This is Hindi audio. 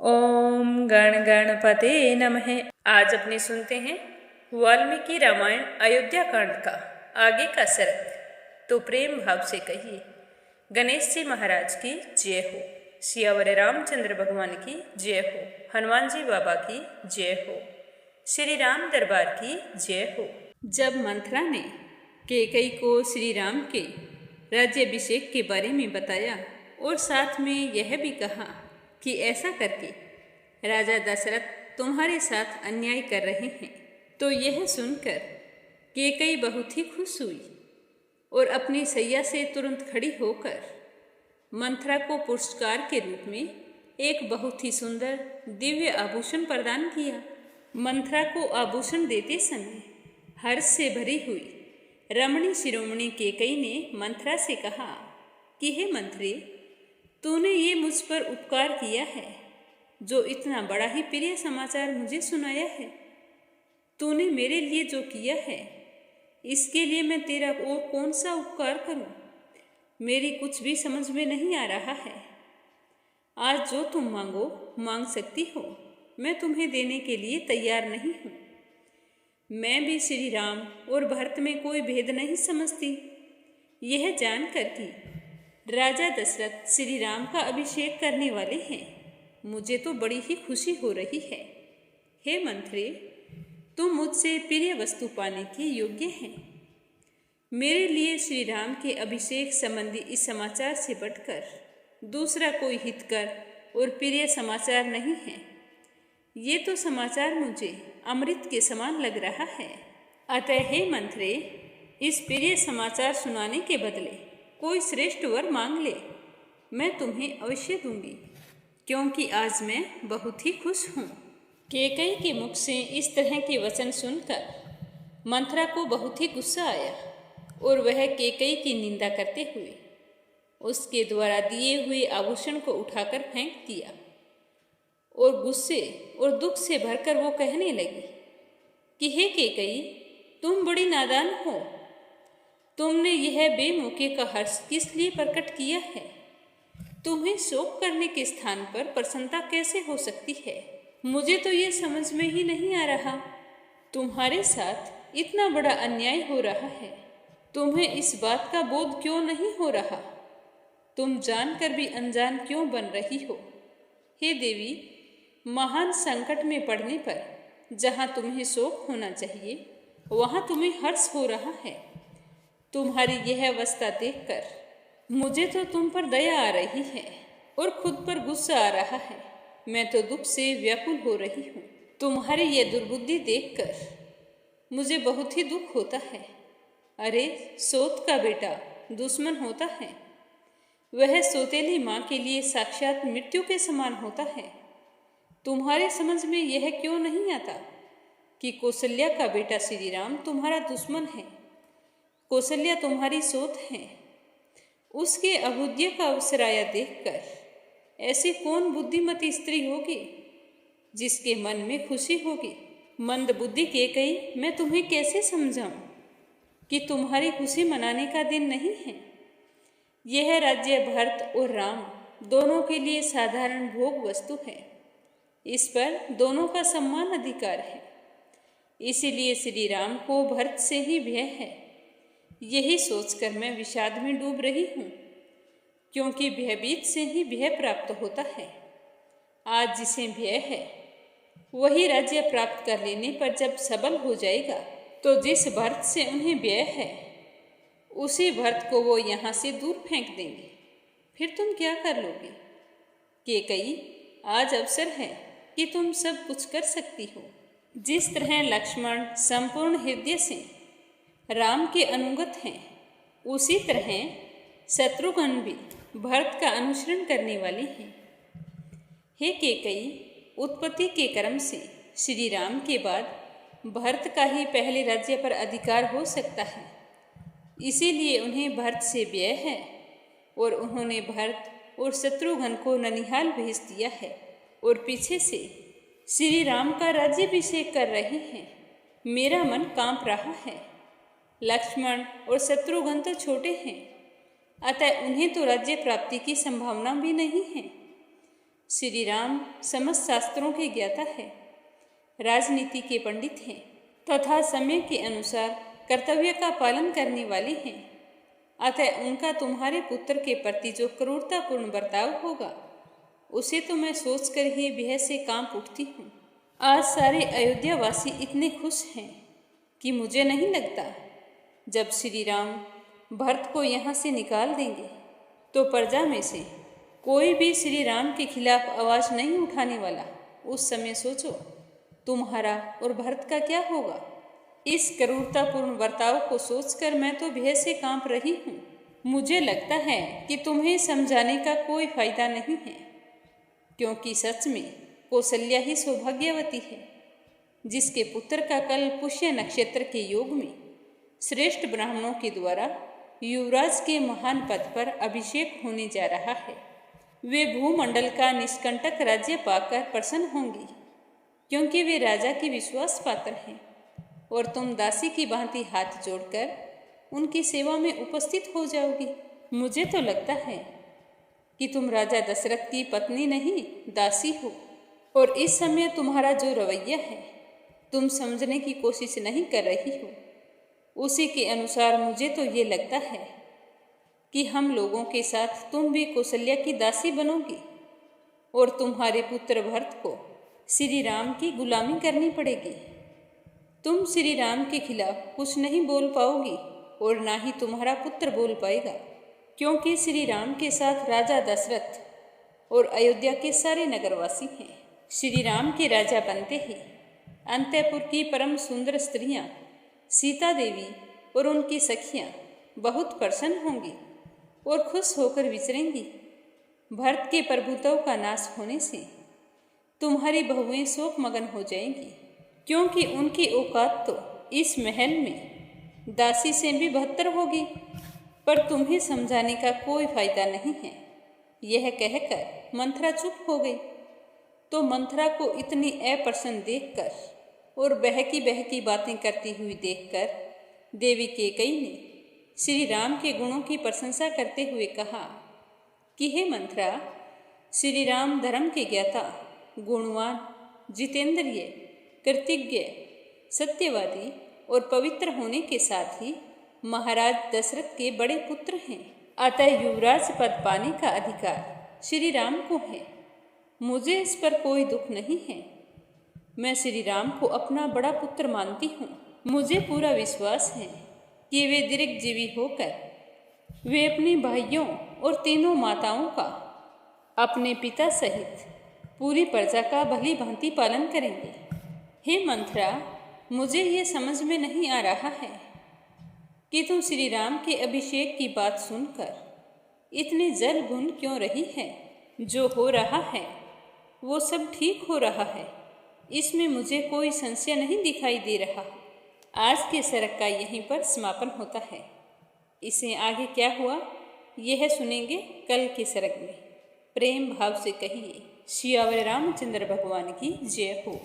ओम गण गणपते नमः। आज अपने सुनते हैं वाल्मीकि रामायण अयोध्या कांड का आगे का सरक। तो प्रेम भाव से कहिए, गणेश जी महाराज की जय हो, सियावर रामचंद्र भगवान की जय हो, हनुमान जी बाबा की जय हो, श्री राम दरबार की जय हो। जब मंथरा ने कैकेयी को श्री राम के राज्याभिषेक के बारे में बताया और साथ में यह भी कहा कि ऐसा करके राजा दशरथ तुम्हारे साथ अन्याय कर रहे हैं, तो यह सुनकर कैकेयी बहुत ही खुश हुई और अपनी सैया से तुरंत खड़ी होकर मंथरा को पुरस्कार के रूप में एक बहुत ही सुंदर दिव्य आभूषण प्रदान किया। मंथरा को आभूषण देते समय हर्ष से भरी हुई रमणी शिरोमणि कैकेयी ने मंथरा से कहा कि हे मंथरी, तूने ये मुझ पर उपकार किया है, जो इतना बड़ा ही प्रिय समाचार मुझे सुनाया है। तूने मेरे लिए जो किया है, इसके लिए मैं तेरा और कौन सा उपकार करूं? मेरी कुछ भी समझ में नहीं आ रहा है। आज जो तुम मांगो मांग सकती हो, मैं तुम्हें देने के लिए तैयार नहीं हूं। मैं भी श्री राम और भरत में कोई भेद नहीं समझती। यह जानकर कि राजा दशरथ श्री राम का अभिषेक करने वाले हैं, मुझे तो बड़ी ही खुशी हो रही है। हे मंत्री, तुम मुझसे प्रिय वस्तु पाने के योग्य हैं। मेरे लिए श्री राम के अभिषेक संबंधी इस समाचार से बढ़कर दूसरा कोई हितकर और प्रिय समाचार नहीं है। ये तो समाचार मुझे अमृत के समान लग रहा है। अतः हे मंत्री, इस प्रिय समाचार सुनाने के बदले कोई श्रेष्ठ वर मांग ले, मैं तुम्हें अवश्य दूंगी, क्योंकि आज मैं बहुत ही खुश हूँ। कैकेयी के मुख से इस तरह के वचन सुनकर मंथरा को बहुत ही गुस्सा आया और वह कैकेयी की निंदा करते हुए उसके द्वारा दिए हुए आभूषण को उठाकर फेंक दिया और गुस्से और दुख से भरकर वो कहने लगी कि हे कैकेयी, तुम बड़ी नादान हो। तुमने यह बेमौके का हर्ष किस लिए प्रकट किया है? तुम्हें शोक करने के स्थान पर प्रसन्नता कैसे हो सकती है? मुझे तो ये समझ में ही नहीं आ रहा। तुम्हारे साथ इतना बड़ा अन्याय हो रहा है, तुम्हें इस बात का बोध क्यों नहीं हो रहा? तुम जानकर भी अनजान क्यों बन रही हो? हे देवी, महान संकट में पड़ने पर जहाँ तुम्हें शोक होना चाहिए, वहाँ तुम्हें हर्ष हो रहा है। तुम्हारी यह अवस्था देखकर मुझे तो तुम पर दया आ रही है और खुद पर गुस्सा आ रहा है। मैं तो दुख से व्याकुल हो रही हूँ। तुम्हारी यह दुर्बुद्धि देखकर मुझे बहुत ही दुख होता है। अरे, सौत का बेटा दुश्मन होता है। वह सौतेली माँ के लिए साक्षात मृत्यु के समान होता है। तुम्हारे समझ में यह क्यों नहीं आता कि कौशल्या का बेटा श्री राम तुम्हारा दुश्मन है? कौशल्या तुम्हारी सौत है। उसके अभुद्य का अवसर आया देखकर ऐसी कौन बुद्धिमती स्त्री होगी जिसके मन में खुशी होगी? मंद बुद्धि कैकेयी, मैं तुम्हें कैसे समझाऊं कि तुम्हारी खुशी मनाने का दिन नहीं है। यह राज्य भरत और राम दोनों के लिए साधारण भोग वस्तु है। इस पर दोनों का समान अधिकार है। इसीलिए श्री राम को भरत से ही भय है। यही सोचकर मैं विषाद में डूब रही हूँ, क्योंकि भयभीत से ही भय प्राप्त होता है। आज जिसे भय है, वही राज्य प्राप्त कर लेने पर जब सबल हो जाएगा, तो जिस भरत से उन्हें भय है, उसी भरत को वो यहाँ से दूर फेंक देंगे। फिर तुम क्या कर लोगे? कैकेयी, आज अवसर है कि तुम सब कुछ कर सकती हो। जिस तरह लक्ष्मण संपूर्ण हृदय से राम के अनुगत हैं, उसी तरह शत्रुघ्न भी भरत का अनुसरण करने वाले हैं। हे कैकेयी, उत्पत्ति के क्रम से श्री राम के बाद भरत का ही पहले राज्य पर अधिकार हो सकता है। इसीलिए उन्हें भरत से भय है और उन्होंने भरत और शत्रुघ्न को ननिहाल भेज दिया है और पीछे से श्री राम का राज्याभिषेक कर रहे हैं। मेरा मन कांप रहा है। लक्ष्मण और शत्रुघ्न तो छोटे हैं, अतः उन्हें तो राज्य प्राप्ति की संभावना भी नहीं है। श्री राम समस्त शास्त्रों के ज्ञाता है, राजनीति के पंडित हैं तथा समय के अनुसार कर्तव्य का पालन करने वाले हैं। अतः उनका तुम्हारे पुत्र के प्रति जो क्रूरतापूर्ण बर्ताव होगा उसे तो मैं सोचकर ही भय से कांप उठती हूँ। आज सारे अयोध्यावासी इतने खुश हैं कि मुझे नहीं लगता जब श्री राम भरत को यहाँ से निकाल देंगे तो प्रजा में से कोई भी श्री राम के खिलाफ आवाज नहीं उठाने वाला। उस समय सोचो तुम्हारा और भरत का क्या होगा। इस क्रूरतापूर्ण बर्ताव को सोचकर मैं तो भय से कांप रही हूँ। मुझे लगता है कि तुम्हें समझाने का कोई फायदा नहीं है, क्योंकि सच में कौशल्या ही सौभाग्यवती है जिसके पुत्र का कल पुष्य नक्षत्र के योग में श्रेष्ठ ब्राह्मणों के द्वारा युवराज के महान पद पर अभिषेक होने जा रहा है। वे भूमंडल का निष्कंटक राज्य पाकर प्रसन्न होंगी, क्योंकि वे राजा के विश्वास पात्र हैं, और तुम दासी की भांति हाथ जोड़कर उनकी सेवा में उपस्थित हो जाओगी। मुझे तो लगता है कि तुम राजा दशरथ की पत्नी नहीं दासी हो, और इस समय तुम्हारा जो रवैया है तुम समझने की कोशिश नहीं कर रही हो। उसी के अनुसार मुझे तो ये लगता है कि हम लोगों के साथ तुम भी कौशल्या की दासी बनोगी, और तुम्हारे पुत्र भरत को श्री राम की गुलामी करनी पड़ेगी। तुम श्री राम के खिलाफ कुछ नहीं बोल पाओगी और ना ही तुम्हारा पुत्र बोल पाएगा, क्योंकि श्री राम के साथ राजा दशरथ और अयोध्या के सारे नगरवासी हैं। श्री राम के राजा बनते ही अंतःपुर की परम सुंदर स्त्रियां सीता देवी और उनकी सखियां बहुत प्रसन्न होंगी और खुश होकर विचरेंगी। भरत के प्रभुत्व का नाश होने से तुम्हारी बहुएं शोक मगन हो जाएंगी, क्योंकि उनकी औकात तो इस महल में दासी से भी बदतर होगी। पर तुम्हें समझाने का कोई फायदा नहीं है। यह कहकर मंथरा चुप हो गई। तो मंथरा को इतनी अप्रसन्न देखकर और बहकी बहकी बातें करती हुई देखकर देवी कैकेयी ने श्री राम के गुणों की प्रशंसा करते हुए कहा कि हे मंथरा, श्री राम धर्म के ज्ञाता, गुणवान, जितेंद्रिय, कृतज्ञ, सत्यवादी और पवित्र होने के साथ ही महाराज दशरथ के बड़े पुत्र हैं। अतः युवराज पद पाने का अधिकार श्री राम को है। मुझे इस पर कोई दुख नहीं है। मैं श्री राम को अपना बड़ा पुत्र मानती हूँ। मुझे पूरा विश्वास है कि वे दीर्घजीवी होकर वे अपने भाइयों और तीनों माताओं का अपने पिता सहित पूरी प्रजा का भली भांति पालन करेंगे। हे मंथरा, मुझे ये समझ में नहीं आ रहा है कि तुम श्री राम के अभिषेक की बात सुनकर इतने जल भुन क्यों रही है। जो हो रहा है वो सब ठीक हो रहा है, इसमें मुझे कोई संशय नहीं दिखाई दे रहा। आज के सरग का यहीं पर समापन होता है। इसे आगे क्या हुआ यह सुनेंगे कल के सरग में। प्रेम भाव से कहिए, सियावर रामचंद्र भगवान की जय हो।